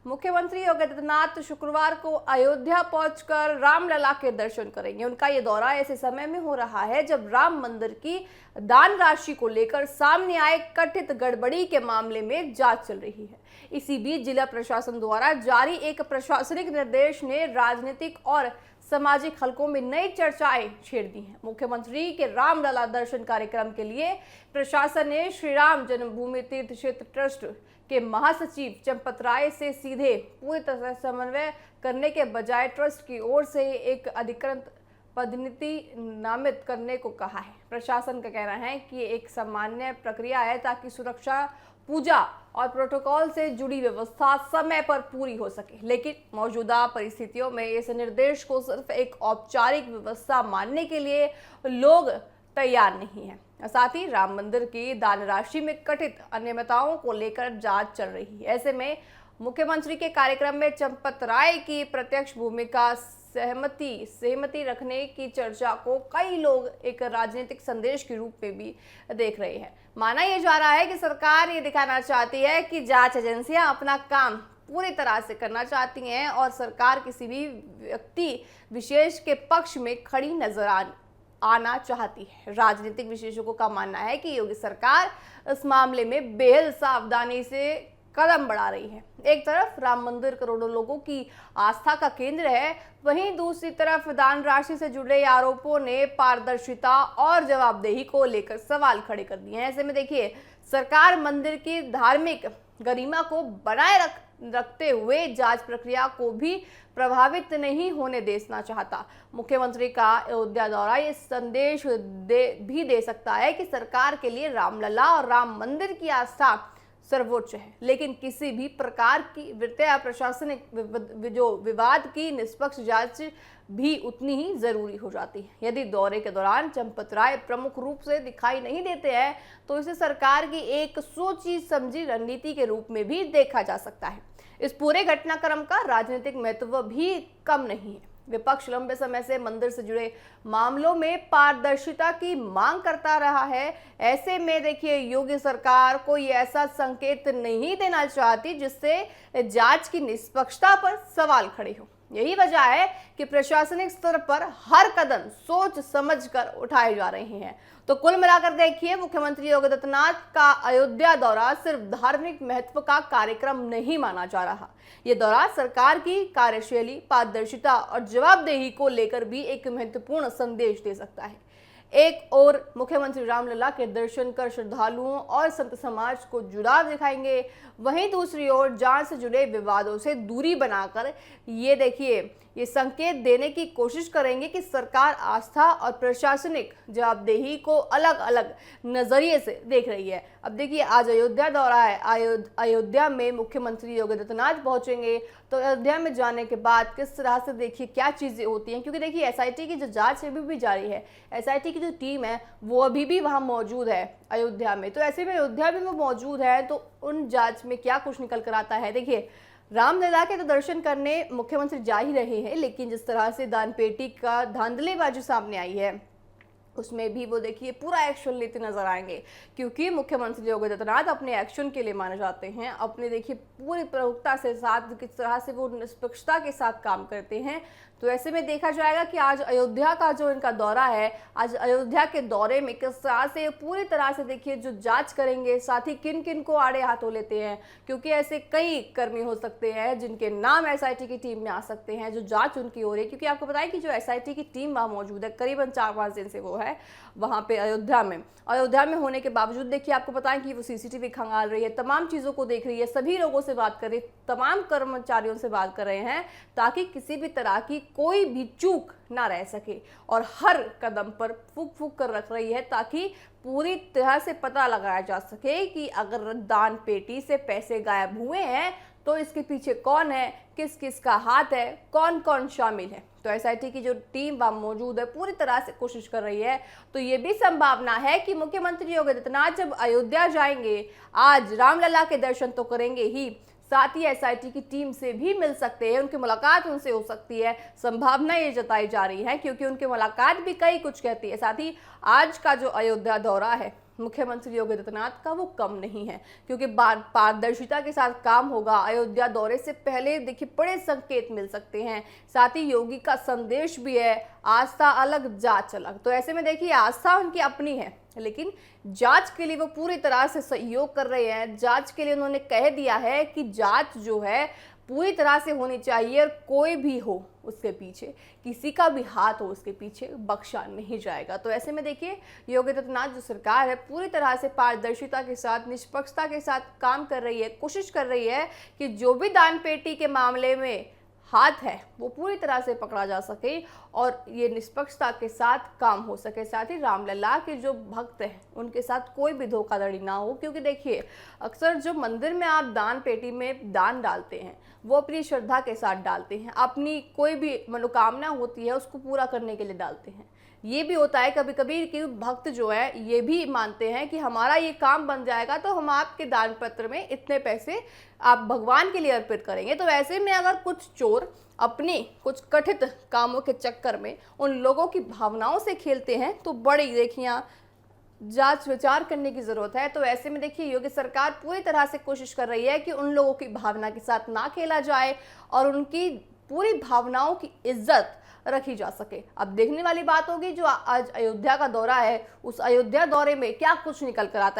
मुख्यमंत्री योगी आदित्यनाथ शुक्रवार को अयोध्या पहुंचकर रामलला के दर्शन करेंगे। उनका ये दौरा ऐसे समय में हो रहा है जब राम मंदिर की दान राशि को लेकर सामने आए कथित गड़बड़ी के मामले में जांच चल रही है। इसी बीच जिला प्रशासन द्वारा जारी एक प्रशासनिक निर्देश ने राजनीतिक और सामाजिक हलकों में नई चर्चाएं छेड़ दी हैं। मुख्यमंत्री के रामलला दर्शन कार्यक्रम के लिए प्रशासन ने श्री राम जन्मभूमि तीर्थ क्षेत्र ट्रस्ट के महासचिव चंपत राय से सीधे पूरी तरह समन्वय करने के बजाय ट्रस्ट की ओर से एक अधिकृत पद्धति नामित करने को कहा है। प्रशासन का कहना है कि एक सामान्य प्रक्रिया है ताकि सुरक्षा, पूजा और प्रोटोकॉल से जुड़ी व्यवस्था समय पर पूरी हो सके, लेकिन मौजूदा परिस्थितियों में इस निर्देश को सिर्फ एक औपचारिक व्यवस्था मानने के लिए लोग तैयार नहीं है। साथ ही राम मंदिर की दान राशि में कथित अनियमितताओं को लेकर जांच चल रही है। ऐसे में मुख्यमंत्री के कार्यक्रम में चंपत राय की प्रत्यक्ष भूमिका सहमति रखने की चर्चा को कई लोग एक राजनीतिक संदेश के रूप में भी देख रहे हैं। माना यह जा रहा है कि सरकार ये दिखाना चाहती है कि जांच एजेंसियां अपना काम पूरी तरह से करना चाहती हैं और सरकार किसी भी व्यक्ति विशेष के पक्ष में खड़ी नजर आना चाहती है। राजनीतिक विशेषज्ञों का मानना है कि योगी सरकार इस मामले में बेहद सावधानी से कदम बढ़ा रही है। एक तरफ राम मंदिर करोड़ों लोगों की आस्था का केंद्र है, वहीं दूसरी तरफ दान राशि से जुड़े आरोपों ने पारदर्शिता और जवाबदेही को लेकर सवाल खड़े कर दिए हैं। ऐसे में देखिए, सरकार मंदिर की धार्मिक गरिमा को बनाए रखते हुए जांच प्रक्रिया को भी प्रभावित नहीं होने देना चाहता। मुख्यमंत्री का अयोध्या दौरा ये संदेश दे सकता है कि सरकार के लिए रामलला और राम मंदिर की आस्था सर्वोच्च है, लेकिन किसी भी प्रकार की वित्तीय प्रशासनिक विवाद की निष्पक्ष जांच भी उतनी ही जरूरी हो जाती है। यदि दौरे के दौरान चंपत राय प्रमुख रूप से दिखाई नहीं देते हैं तो इसे सरकार की एक सोची समझी रणनीति के रूप में भी देखा जा सकता है। इस पूरे घटनाक्रम का राजनीतिक महत्व भी कम नहीं है। विपक्ष लंबे समय से मंदिर से जुड़े मामलों में पारदर्शिता की मांग करता रहा है। ऐसे में देखिए, योगी सरकार कोई ऐसा संकेत नहीं देना चाहती जिससे जांच की निष्पक्षता पर सवाल खड़े हो। यही वजह है कि प्रशासनिक स्तर पर हर कदम सोच समझकर उठाए जा रहे हैं। तो कुल मिलाकर देखिए, मुख्यमंत्री योगी आदित्यनाथ का अयोध्या दौरा सिर्फ धार्मिक महत्व का कार्यक्रम नहीं माना जा रहा। ये दौरा सरकार की कार्यशैली, पारदर्शिता और जवाबदेही को लेकर भी एक महत्वपूर्ण संदेश दे सकता है। एक और मुख्यमंत्री रामलला के दर्शन कर श्रद्धालुओं और संत समाज को जुड़ाव दिखाएंगे, वहीं दूसरी ओर जांच से जुड़े विवादों से दूरी बनाकर ये संकेत देने की कोशिश करेंगे कि सरकार आस्था और प्रशासनिक जवाबदेही को अलग अलग नजरिए से देख रही है। अब देखिए, आज अयोध्या दौरा है। अयोध्या में मुख्यमंत्री योगी आदित्यनाथ पहुंचेंगे, तो अयोध्या में जाने के बाद किस तरह से देखिए क्या चीजें होती हैं, क्योंकि देखिए एसआईटी की जो जांच अभी भी जारी है, एसआईटी की जो टीम है वो अभी भी वहां मौजूद है अयोध्या में। तो ऐसे में अयोध्या में वो मौजूद है, तो उन जांच में क्या कुछ निकल कर आता है। देखिए, रामलला के तो दर्शन करने मुख्यमंत्री जा ही रहे हैं, लेकिन जिस तरह से दान पेटी का धांधलीबाजी सामने आई है उसमें भी वो देखिए पूरा एक्शन लेते नजर आएंगे, क्योंकि मुख्यमंत्री योगी आदित्यनाथ अपने एक्शन के लिए माने जाते हैं। अपने देखिए पूरी प्रमुखता से साथ किस तरह से वो निष्पक्षता के साथ काम करते हैं। तो ऐसे में देखा जाएगा कि आज अयोध्या का जो इनका दौरा है, आज अयोध्या के दौरे में किस तरह से पूरी तरह से देखिए जो जांच करेंगे, साथ ही किन किन को आड़े हाथों लेते हैं, क्योंकि ऐसे कई कर्मी हो सकते हैं जिनके नाम एसआईटी की टीम में आ सकते हैं जो जांच उनकी हो रही है। क्योंकि आपको पता है कि जो एसआईटी की टीम वहां मौजूद है, करीबन 4-5 दिन से वो है वहां पे अयोध्या में होने के बावजूद देखिए आपको पता है कि वो सीसीटीवी खंगाल रही है, तमाम चीजों को देख रही है, सभी लोगों से बात कर रही है, तमाम कर्मचारियों से बात कर रहे हैं, ताकि किसी भी तरह की कोई भी चूक ना रह सके, और हर कदम पर फूक फूक कर रख रही है ताकि पूरी तरह से पता लगाया जा सके कि अगर दान पेटी से पैसे गायब हुए हैं तो इसके पीछे कौन है, किस किस का हाथ है, कौन कौन शामिल है। तो एसआईटी की जो टीम वहां मौजूद है पूरी तरह से कोशिश कर रही है। तो ये भी संभावना है कि मुख्यमंत्री योगी आदित्यनाथ जब अयोध्या जाएंगे, आज रामलला के दर्शन तो करेंगे ही, साथ ही एसआईटी की टीम से भी मिल सकते हैं, उनकी मुलाकात उनसे हो सकती है। संभावना ये जताई जा रही है क्योंकि उनकी मुलाकात भी कई कुछ कहती है। साथ ही आज का जो अयोध्या दौरा है, मुख्यमंत्री योगी आदित्यनाथ का वो कम नहीं है, क्योंकि पारदर्शिता के साथ काम होगा। अयोध्या दौरे से पहले देखिए बड़े संकेत मिल सकते हैं। साथ ही योगी का संदेश भी है, आस्था अलग जांच अलग। तो ऐसे में देखिए आस्था उनकी अपनी है, लेकिन जांच के लिए वो पूरी तरह से सहयोग कर रहे हैं। जांच के लिए उन्होंने कह दिया है कि जांच जो है पूरी तरह से होनी चाहिए और कोई भी हो उसके पीछे, किसी का भी हाथ हो उसके पीछे, बख्शा नहीं जाएगा। तो ऐसे में देखिए योगी आदित्यनाथ जो सरकार है पूरी तरह से पारदर्शिता के साथ, निष्पक्षता के साथ काम कर रही है। कोशिश कर रही है कि जो भी दान पेटी के मामले में हाथ है वो पूरी तरह से पकड़ा जा सके और ये निष्पक्षता के साथ काम हो सके। साथ ही रामलला के जो भक्त हैं उनके साथ कोई भी धोखाधड़ी ना हो, क्योंकि देखिए अक्सर जो मंदिर में आप दान पेटी में दान डालते हैं वो अपनी श्रद्धा के साथ डालते हैं, अपनी कोई भी मनोकामना होती है उसको पूरा करने के लिए डालते हैं। ये भी होता है कभी कभी कि भक्त जो है ये भी मानते हैं कि हमारा ये काम बन जाएगा तो हम आपके दान पत्र में इतने पैसे आप भगवान के लिए अर्पित करेंगे। तो ऐसे में अगर कुछ चोर अपनी कुछ कथित कामों के चक्कर में उन लोगों की भावनाओं से खेलते हैं तो बड़ी देखिए जांच विचार करने की जरूरत है। तो ऐसे में देखिए योगी सरकार पूरी तरह से कोशिश कर रही है कि उन लोगों की भावना के साथ ना खेला जाए और उनकी पूरी भावनाओं की इज्जत रखी जा सके। अब देखने वाली बात होगी जो आज अयोध्या का दौरा है, उस अयोध्या दौरे में क्या कुछ निकल कर आता है।